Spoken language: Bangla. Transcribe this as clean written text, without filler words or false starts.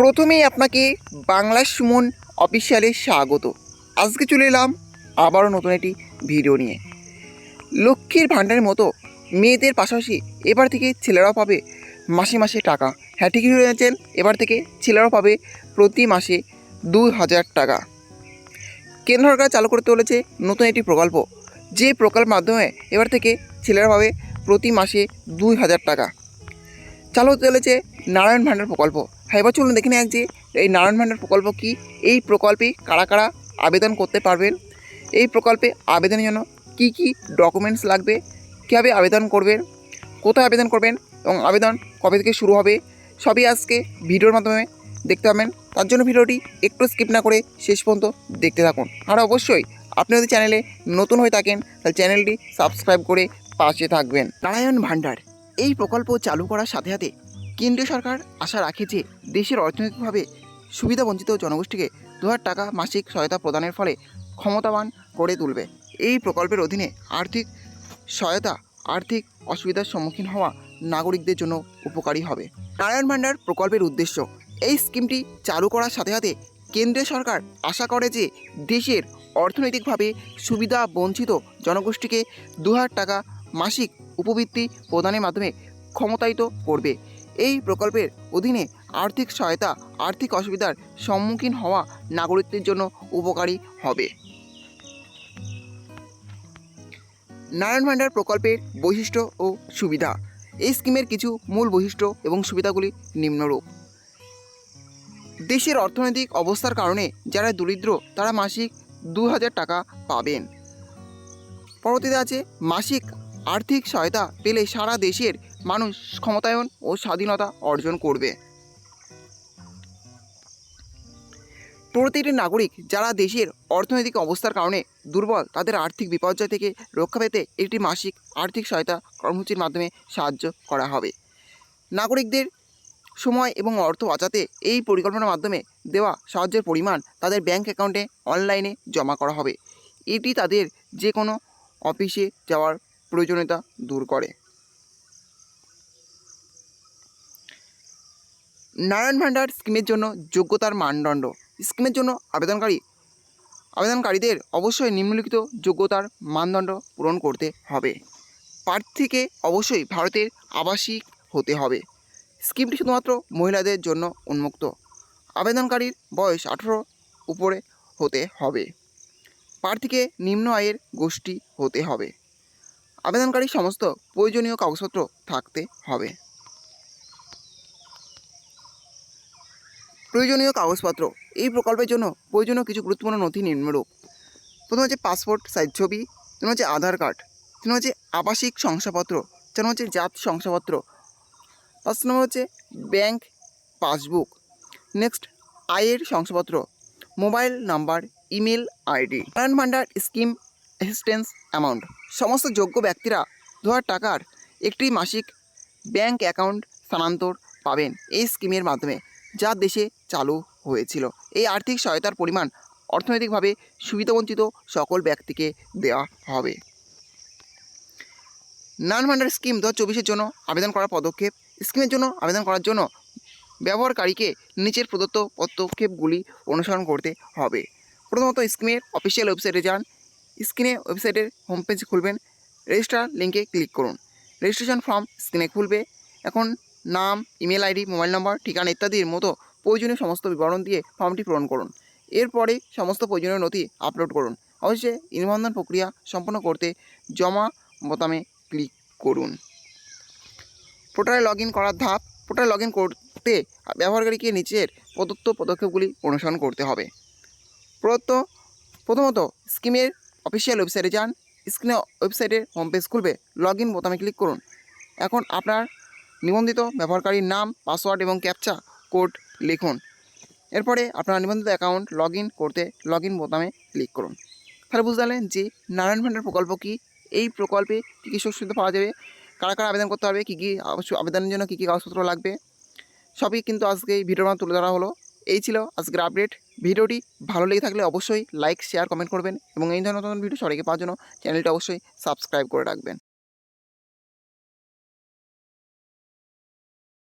প্রথমেই আপনাকে বাংলা সুমন অফিসিয়ালে স্বাগত। আজকে চলে এলাম আবারও নতুন একটি ভিডিও নিয়ে। লক্ষ্মীর ভাণ্ডারের মতো মেয়েদের পাশাপাশি এবার থেকে ছেলেরাও পাবে মাসে মাসে টাকা। হ্যাঁ, ঠিকই হয়েছেন, এবার থেকে ছেলেরাও পাবে প্রতি মাসে 2000 টাকা। কেন্দ্র সরকার চালু করতে চলেছে নতুন একটি প্রকল্প, যে প্রকল্পের মাধ্যমে এবার থেকে ছেলেরা পাবে প্রতি মাসে 2000 টাকা। চালু হতে চলেছে নারায়ণ ভাণ্ডার প্রকল্প। হ্যাঁ, এবার চলুন দেখে নেওয়া যে এই নারায়ণ ভাণ্ডার প্রকল্প কী, এই প্রকল্পে কারা কারা আবেদন করতে পারবেন, এই প্রকল্পে আবেদনের জন্য কী কী ডকুমেন্টস লাগবে, কীভাবে আবেদন করবেন, কোথায় আবেদন করবেন এবং আবেদন কবে থেকে শুরু হবে, সবই আজকে ভিডিওর মাধ্যমে দেখতে পাবেন। তার জন্য ভিডিওটি একটু স্কিপ না করে শেষ পর্যন্ত দেখতে থাকুন। আর অবশ্যই আপনি যদি চ্যানেলে নতুন হয়ে থাকেন তাহলে চ্যানেলটি সাবস্ক্রাইব করে পাশে থাকবেন। নারায়ণ ভাণ্ডার এই প্রকল্প চালু করার সাথে সাথে কেন্দ্রীয় সরকার আশা রাখে যে দেশের অর্থনৈতিকভাবে সুবিধাবঞ্চিত জনগোষ্ঠীকে 2000 টাকা মাসিক সহায়তা প্রদানের ফলে ক্ষমতাবান করে তুলবে। এই প্রকল্পের অধীনে আর্থিক সহায়তা আর্থিক অসুবিধার সম্মুখীন হওয়া নাগরিকদের জন্য উপকারী হবে। নারায়ণ ভাণ্ডার প্রকল্পের উদ্দেশ্য, এই স্কিমটি চালু করার সাথে সাথে কেন্দ্রীয় সরকার আশা করে যে দেশের অর্থনৈতিকভাবে সুবিধা বঞ্চিত জনগোষ্ঠীকে 2000 টাকা মাসিক উপবৃত্তি প্রদানের মাধ্যমে ক্ষমতায়িত করবে। এই প্রকল্পের অধীনে আর্থিক সহায়তা আর্থিক অসুবিধার সম্মুখীন হওয়া নাগরিকদের জন্য উপকারী হবে। নারায়ণ ভাণ্ডার প্রকল্পের বৈশিষ্ট্য ও সুবিধা। এই স্কিমের কিছু মূল বৈশিষ্ট্য এবং সুবিধাগুলি নিম্নরূপ। দেশের অর্থনৈতিক অবস্থার কারণে যারা দরিদ্র তারা মাসিক 2000 টাকা পাবেন। পরবর্তীতে আছে মাসিক আর্থিক সহায়তা পেলে সারা দেশের মানুষ ক্ষমতায়ন ও স্বাধীনতা অর্জন করবে। প্রতিটি নাগরিক যারা দেশের অর্থনৈতিক অবস্থার কারণে দুর্বল তাদের আর্থিক বিপর্যয় থেকে রক্ষা পেতে একটি মাসিক আর্থিক সহায়তা কর্মসূচির মাধ্যমে সাহায্য করা হবে। নাগরিকদের সময় এবং অর্থ বাঁচাতে এই পরিকল্পনার মাধ্যমে দেওয়া সাহায্যের পরিমাণ তাদের ব্যাংক অ্যাকাউন্টে অনলাইনে জমা করা হবে। এটি তাদের যে কোনো অফিসে যাওয়ার প্রয়োজনীয়তা দূর করে। নারায়ণ ভাণ্ডার স্কিমের জন্য যোগ্যতার মানদণ্ড। স্কিমের জন্য আবেদনকারীদের অবশ্যই নিম্নলিখিত যোগ্যতার মানদণ্ড পূরণ করতে হবে। প্রার্থীকে অবশ্যই ভারতের আবাসিক হতে হবে। স্কিমটি শুধুমাত্র মহিলাদের জন্য উন্মুক্ত। আবেদনকারীর বয়স 18 উপরে হতে হবে। প্রার্থীকে নিম্ন আয়ের গোষ্ঠী হতে হবে। আবেদনকারীর সমস্ত প্রয়োজনীয় কাগজপত্র থাকতে হবে। প্রয়োজনীয় কাগজপত্র, এই প্রকল্পের জন্য প্রয়োজনীয় কিছু গুরুত্বপূর্ণ নথি নিম্নরূপ। প্রথম হচ্ছে পাসপোর্ট সাইজ ছবি, তিন হচ্ছে আধার কার্ড, তিন হচ্ছে আবাসিক শংসাপত্র, চার হচ্ছে জাত শংসাপত্র, 5 নম্বর হচ্ছে ব্যাংক পাসবুক, নেক্সট আয়ের শংসাপত্র, mobile number, email ID. Narayan ভাণ্ডার স্কিম অ্যাসিস্ট্যান্স অ্যামাউন্ট, সমস্ত যোগ্য ব্যক্তিরা 2000 টাকার একটি মাসিক ব্যাংক অ্যাকাউন্ট স্থানান্তর পাবেন এই স্কিমের মাধ্যমে, যা দেশে চালু হয়েছিল। এই আর্থিক সহায়তার পরিমাণ অর্থনৈতিকভাবে সুবিধাবঞ্চিত সকল ব্যক্তিকে দেওয়া হবে। নারায়ণ ভাণ্ডার স্কিম 2024-এর জন্য আবেদন করার পদক্ষেপ। স্কিমের জন্য আবেদন করার জন্য ব্যবহারকারীকে নিচের প্রদত্ত পদক্ষেপগুলি অনুসরণ করতে হবে। প্রথমত স্কিমের অফিসিয়াল ওয়েবসাইটে যান। স্ক্রিনে ওয়েবসাইটের হোম পেজ খুলবেন, রেজিস্টার লিঙ্কে ক্লিক করুন। রেজিস্ট্রেশন ফর্ম স্ক্রিনে খুলবে। এখন নাম, ইমেল আইডি, মোবাইল নম্বর, ঠিকানা ইত্যাদির মতো প্রয়োজনীয় সমস্ত বিবরণ দিয়ে ফর্মটি পূরণ করুন। এরপরে সমস্ত প্রয়োজনীয় নথি আপলোড করুন। অবশ্যই নিবন্ধন প্রক্রিয়া সম্পন্ন করতে জমা বোতামে ক্লিক করুন। পোর্টালে লগ ইন করার ধাপ। পোর্টালে লগ ইন করতে ব্যবহারকারীকে নিচের প্রদত্ত পদক্ষেপগুলি অনুসরণ করতে হবে। প্রথমত স্কিমের অফিসিয়াল ওয়েবসাইটে যান। স্ক্রিনে ওয়েবসাইটের হোম পেজ খুলবে, লগ ইন বোতামে ক্লিক করুন। এখন আপনার নিবন্ধিত ব্যবহারকারীর নাম, পাসওয়ার্ড এবং ক্যাপচা কোড লিখুন। এরপরে আপনার নিবন্ধিত অ্যাকাউন্ট লগ ইন করতে লগ ইন বোতামে ক্লিক করুন। তাহলে বুঝতে পারলেন যে নারায়ণ ভাণ্ডার প্রকল্প কী, এই প্রকল্পে কী কী সুবিধা পাওয়া যাবে, কারা কারা আবেদন করতে হবে, কী কী আবেদনের জন্য কী কী কাগজপত্র লাগবে, সবই কিন্তু আজকে এই ভিডিওর মাধ্যমে তুলে ধরা হলো। এই ছিল আজকের আপডেট। ভিডিওটি ভালো লেগে থাকলে অবশ্যই লাইক, শেয়ার, কমেন্ট করবেন এবং এই ধরনের নতুন ভিডিও সবাইকে পাওয়ার জন্য চ্যানেলটা অবশ্যই সাবস্ক্রাইব করে রাখবেন।